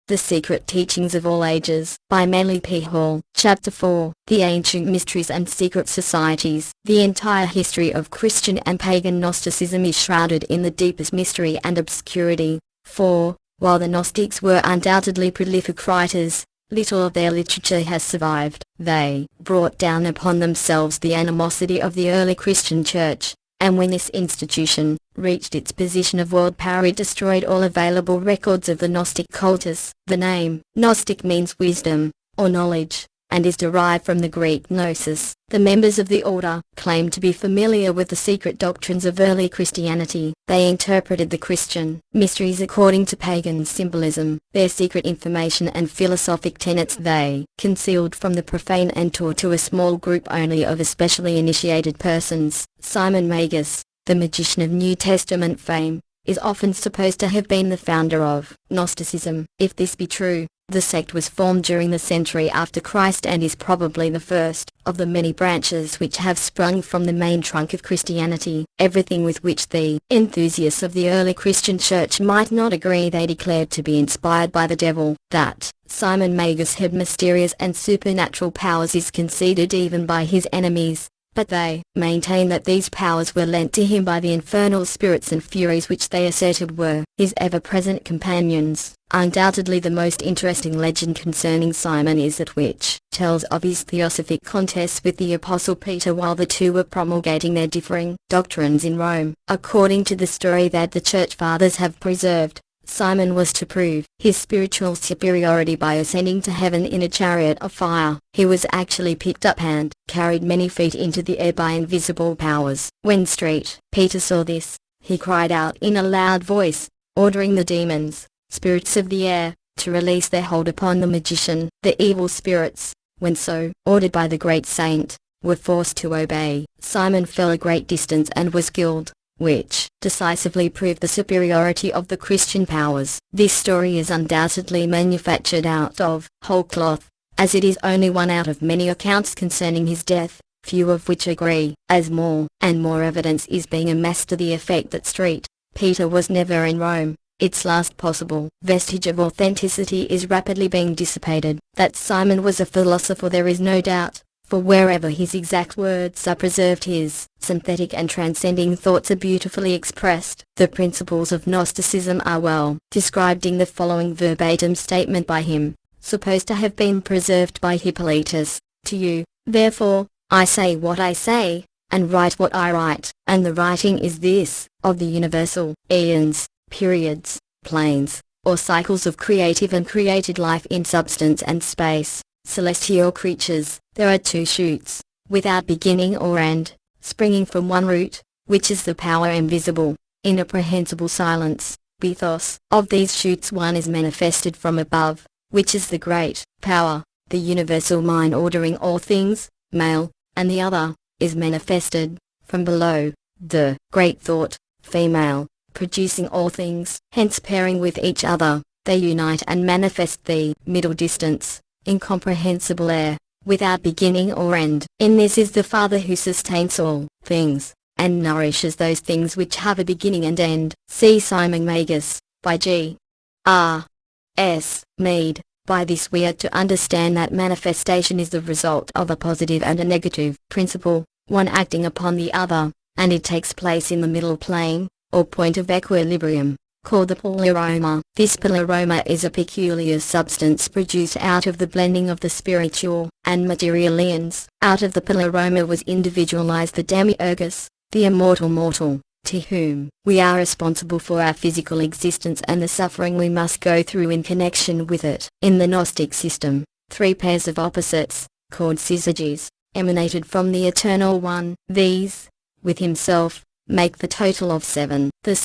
The Secret Teachings of All Ages, by Manly P. Hall. Chapter 4, The Ancient Mysteries and Secret Societies. The entire history of Christian and pagan Gnosticism is shrouded in the deepest mystery and obscurity, for, while the Gnostics were undoubtedly prolific writers, little of their literature has survived. They brought down upon themselves the animosity of the early Christian Church, and when this institution reached its position of world power, it destroyed all available records of the Gnostic cultus. The name Gnostic means wisdom, or knowledge, and is derived from the Greek gnosis. The members of the order claimed to be familiar with the secret doctrines of early Christianity. They interpreted the Christian mysteries according to pagan symbolism. Their secret information and philosophic tenets they concealed from the profane and taught to a small group only of especially initiated persons. Simon Magus, the magician of New Testament fame, is often supposed to have been the founder of Gnosticism. If this be true, the sect was formed during the century after Christ and is probably the first of the many branches which have sprung from the main trunk of Christianity. Everything with which the enthusiasts of the early Christian church might not agree they declared to be inspired by the devil. That Simon Magus had mysterious and supernatural powers is conceded even by his enemies, but they maintain that these powers were lent to him by the infernal spirits and furies which they asserted were his ever-present companions. Undoubtedly the most interesting legend concerning Simon is that which tells of his theosophic contests with the Apostle Peter while the two were promulgating their differing doctrines in Rome. According to the story that the Church Fathers have preserved, Simon was to prove his spiritual superiority by ascending to heaven in a chariot of fire. He was actually picked up and carried many feet into the air by invisible powers. When Peter saw this, he cried out in a loud voice, ordering the demons, spirits of the air, to release their hold upon the magician. The evil spirits, when so ordered by the great saint, were forced to obey. Simon fell a great distance and was killed, which decisively proved the superiority of the Christian powers. This story is undoubtedly manufactured out of whole cloth, as it is only one out of many accounts concerning his death, few of which agree, as more and more evidence is being amassed to the effect that Peter was never in Rome. Its last possible vestige of authenticity is rapidly being dissipated. That Simon was a philosopher there is no doubt, for wherever his exact words are preserved his synthetic and transcending thoughts are beautifully expressed. The principles of Gnosticism are well described in the following verbatim statement by him, supposed to have been preserved by Hippolytus. To you, therefore, I say what I say, and write what I write, and the writing is this, of the universal aeons, periods, planes, or cycles of creative and created life in substance and space, celestial creatures. There are two shoots, without beginning or end, springing from one root, which is the power invisible, inapprehensible silence, Bethos. Of these shoots one is manifested from above, which is the great power, the universal mind ordering all things, male, and the other is manifested from below, the great thought, female, producing all things. Hence pairing with each other, they unite and manifest the middle distance, incomprehensible air, without beginning or end. In this is the Father who sustains all things, and nourishes those things which have a beginning and end. See Simon Magus, by G. R. S. Mead. By this we are to understand that manifestation is the result of a positive and a negative principle, one acting upon the other, and it takes place in the middle plane, or point of equilibrium, called the pleroma. This pleroma is a peculiar substance produced out of the blending of the spiritual and material ions. Out of the pleroma was individualized the demiurgus, the immortal mortal, to whom we are responsible for our physical existence and the suffering we must go through in connection with it. In the Gnostic system, three pairs of opposites, called syzygies, emanated from the Eternal One. These, with himself, make the total of 7. The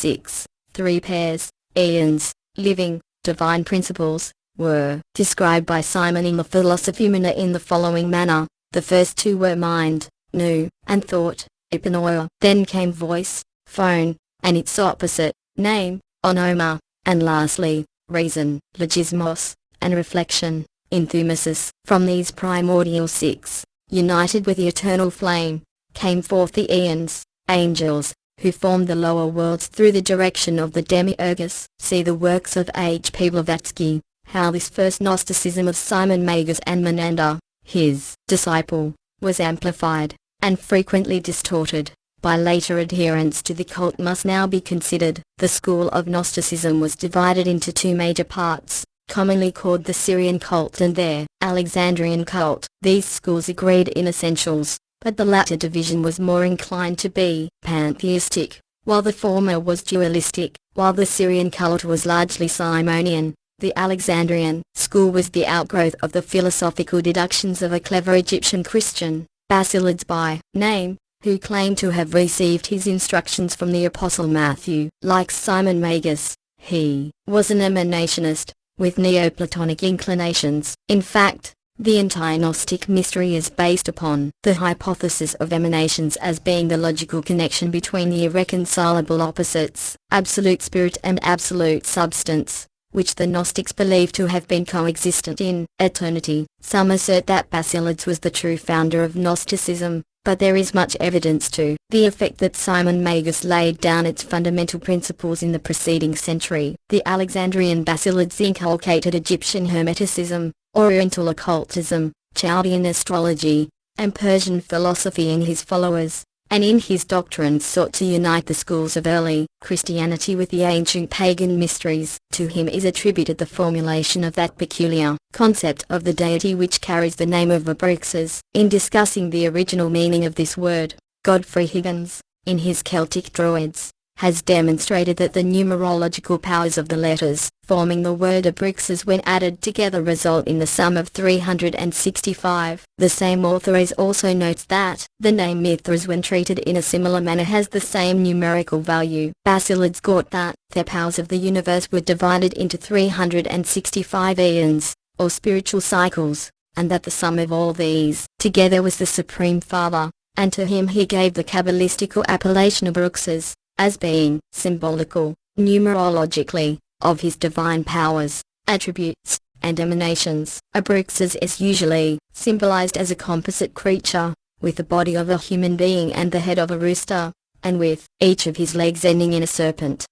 3 pairs, aeons, living, divine principles, were described by Simon in the Philosophumena in the following manner. The first two were mind, nu, and thought, epinoia. Then came voice, phone, and its opposite, name, onoma, and lastly, reason, logismos, and reflection, enthymesis. From these primordial 6, united with the eternal flame, came forth the aeons, angels, who formed the lower worlds through the direction of the demiurgus. See the works of H. P. Blavatsky, how this first Gnosticism of Simon Magus and Menander, his disciple, was amplified, and frequently distorted, by later adherents to the cult must now be considered. The school of Gnosticism was divided into two major parts, commonly called the Syrian cult and their Alexandrian cult. These schools agreed in essentials, but the latter division was more inclined to be pantheistic, while the former was dualistic. While the Syrian cult was largely Simonian, the Alexandrian school was the outgrowth of the philosophical deductions of a clever Egyptian Christian, Basilides by name, who claimed to have received his instructions from the Apostle Matthew. Like Simon Magus, he was an emanationist, with Neoplatonic inclinations. In fact, the entire Gnostic mystery is based upon the hypothesis of emanations as being the logical connection between the irreconcilable opposites, absolute spirit and absolute substance, which the Gnostics believe to have been coexistent in eternity. Some assert that Basilides was the true founder of Gnosticism, but there is much evidence to the effect that Simon Magus laid down its fundamental principles in the preceding century. The Alexandrian Basilides inculcated Egyptian Hermeticism, Oriental occultism, Chaldean astrology, and Persian philosophy in his followers, and in his doctrines sought to unite the schools of early Christianity with the ancient pagan mysteries. To him is attributed the formulation of that peculiar concept of the deity which carries the name of Abrixas. In discussing the original meaning of this word, Godfrey Higgins, in his Celtic Druids, has demonstrated that the numerological powers of the letters forming the word Abrixas when added together result in the sum of 365. The same author also notes that the name Mithras when treated in a similar manner has the same numerical value. Basilides taught that the powers of the universe were divided into 365 aeons, or spiritual cycles, and that the sum of all these together was the Supreme Father, and to him he gave the Kabbalistical appellation Abrixas, as being symbolical, numerologically, of his divine powers, attributes, and emanations. Abrixas is usually symbolized as a composite creature, with the body of a human being and the head of a rooster, and with each of his legs ending in a serpent.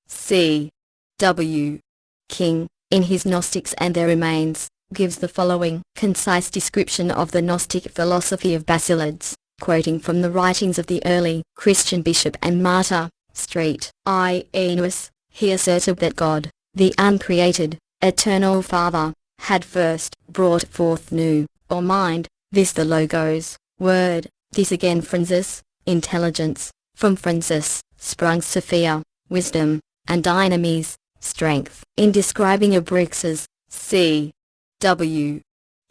C. W. King, in his Gnostics and Their Remains, gives the following concise description of the Gnostic philosophy of Basilides, quoting from the writings of the early Christian bishop and martyr, Street I. Aenus. He asserted that God, the uncreated, eternal Father, had first brought forth new, or mind, this the Logos, word, this again phronsis, intelligence, from phronsis, sprung Sophia, wisdom, and dynamis, strength. In describing Abrixas, C. W.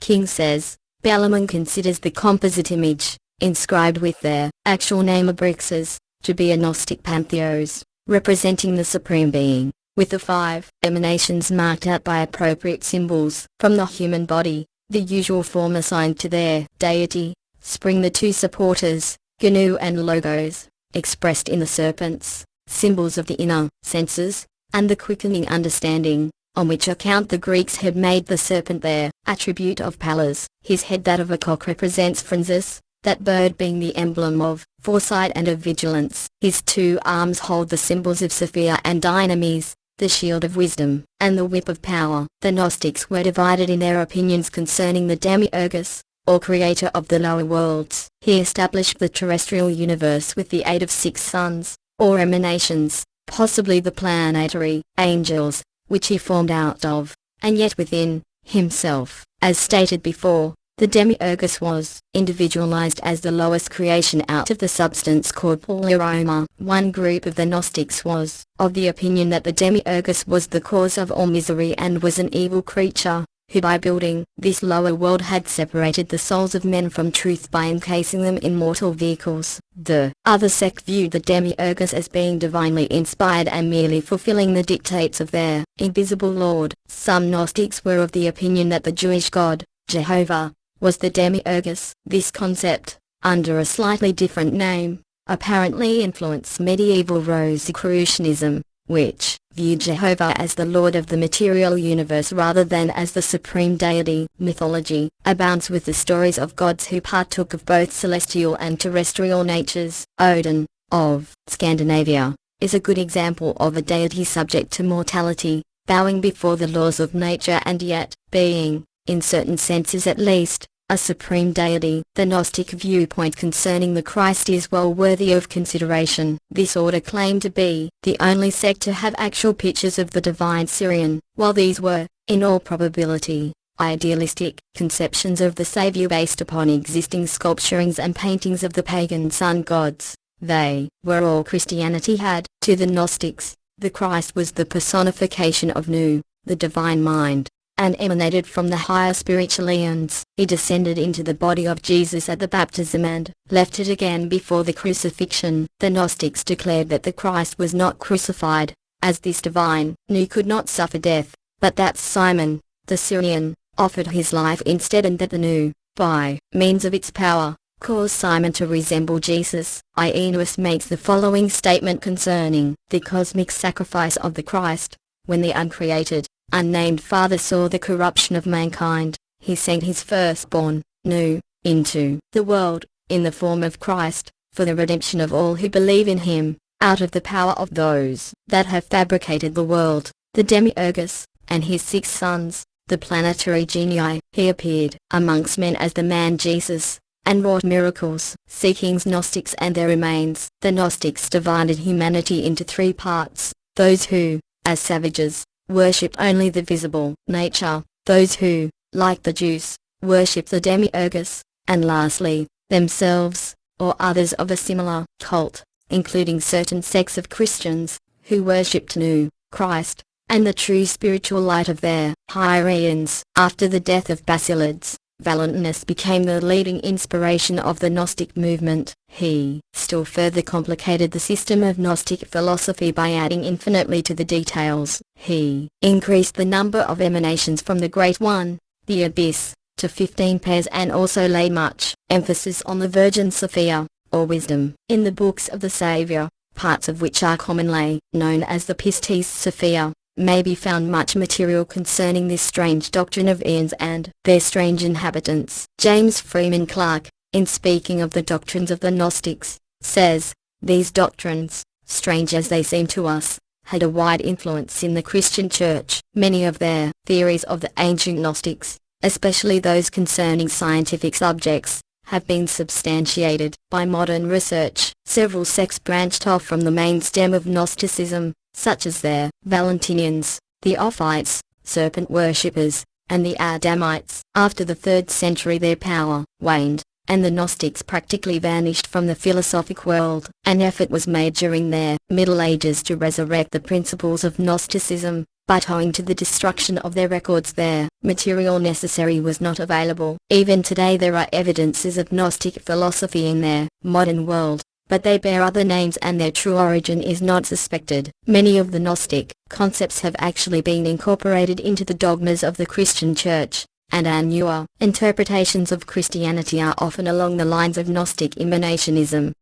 King says, Bellarmine considers the composite image, inscribed with their actual name Abrixas, to be a Gnostic pantheos, representing the Supreme Being, with the 5 emanations marked out by appropriate symbols. From the human body, the usual form assigned to their deity, spring the 2 supporters, Gnu and Logos, expressed in the serpents, symbols of the inner senses, and the quickening understanding, on which account the Greeks had made the serpent their attribute of Pallas. His head, that of a cock, represents phronsis, that bird being the emblem of foresight and of vigilance. His 2 arms hold the symbols of Sophia and Dynamis, the shield of wisdom, and the whip of power. The Gnostics were divided in their opinions concerning the Demiurgus, or creator of the lower worlds. He established the terrestrial universe with the aid of 6 suns, or emanations, possibly the planetary angels, which he formed out of, and yet within, himself. As stated before, the Demiurgus was individualized as the lowest creation out of the substance called Pleroma. One group of the Gnostics was of the opinion that the Demiurgus was the cause of all misery and was an evil creature, who by building this lower world had separated the souls of men from truth by encasing them in mortal vehicles. The other sect viewed the Demiurgus as being divinely inspired and merely fulfilling the dictates of their invisible Lord. Some Gnostics were of the opinion that the Jewish God, Jehovah, was the Demiurgus. This concept, under a slightly different name, apparently influenced medieval Rosicrucianism, which viewed Jehovah as the Lord of the material universe rather than as the supreme deity. Mythology abounds with the stories of gods who partook of both celestial and terrestrial natures. Odin, of Scandinavia, is a good example of a deity subject to mortality, bowing before the laws of nature and yet being, in certain senses at least, a supreme deity. The Gnostic viewpoint concerning the Christ is well worthy of consideration. This order claimed to be the only sect to have actual pictures of the divine Syrian, while these were, in all probability, idealistic conceptions of the Saviour based upon existing sculpturings and paintings of the pagan sun gods. They were all Christianity had. To the Gnostics, the Christ was the personification of Nu, the divine mind, and emanated from the higher spiritual eons. He descended into the body of Jesus at the baptism and left it again before the crucifixion. The Gnostics declared that the Christ was not crucified, as this divine Nu could not suffer death, but that Simon, the Syrian, offered his life instead, and that the Nu, by means of its power, caused Simon to resemble Jesus. Irenaeus makes the following statement concerning the cosmic sacrifice of the Christ. When the uncreated, unnamed Father saw the corruption of mankind, he sent his firstborn, Nu, into the world, in the form of Christ, for the redemption of all who believe in him, out of the power of those that have fabricated the world, the Demiurgus, and his 6 sons, the planetary genii. He appeared amongst men as the man Jesus, and wrought miracles. Seeking Gnostics and their remains. The Gnostics divided humanity into 3 parts: those who, as savages, worshipped only the visible nature; those who, like the Jews, worshipped the Demiurgus; and lastly, themselves, or others of a similar cult, including certain sects of Christians, who worshipped Nu, Christ, and the true spiritual light of their Hiereans. After the death of Basilides, Valentinus became the leading inspiration of the Gnostic movement. He still further complicated the system of Gnostic philosophy by adding infinitely to the details. He increased the number of emanations from the Great One, the Abyss, to 15 pairs, and also laid much emphasis on the Virgin Sophia, or wisdom. In the books of the Saviour, parts of which are commonly known as the Pistis Sophia, may be found much material concerning this strange doctrine of eons and their strange inhabitants. James Freeman Clarke, in speaking of the doctrines of the Gnostics, says, "These doctrines, strange as they seem to us, had a wide influence in the Christian Church. Many of their theories of the ancient Gnostics, especially those concerning scientific subjects, have been substantiated by modern research. Several sects branched off from the main stem of Gnosticism, such as the Valentinians, the Ophites, serpent worshippers, and the Adamites. After the 3rd century their power waned, and the Gnostics practically vanished from the philosophic world. An effort was made during their Middle Ages to resurrect the principles of Gnosticism, but owing to the destruction of their records their material necessary was not available. Even today there are evidences of Gnostic philosophy in their modern world, but they bear other names and their true origin is not suspected. Many of the Gnostic concepts have actually been incorporated into the dogmas of the Christian Church, and our newer interpretations of Christianity are often along the lines of Gnostic emanationism.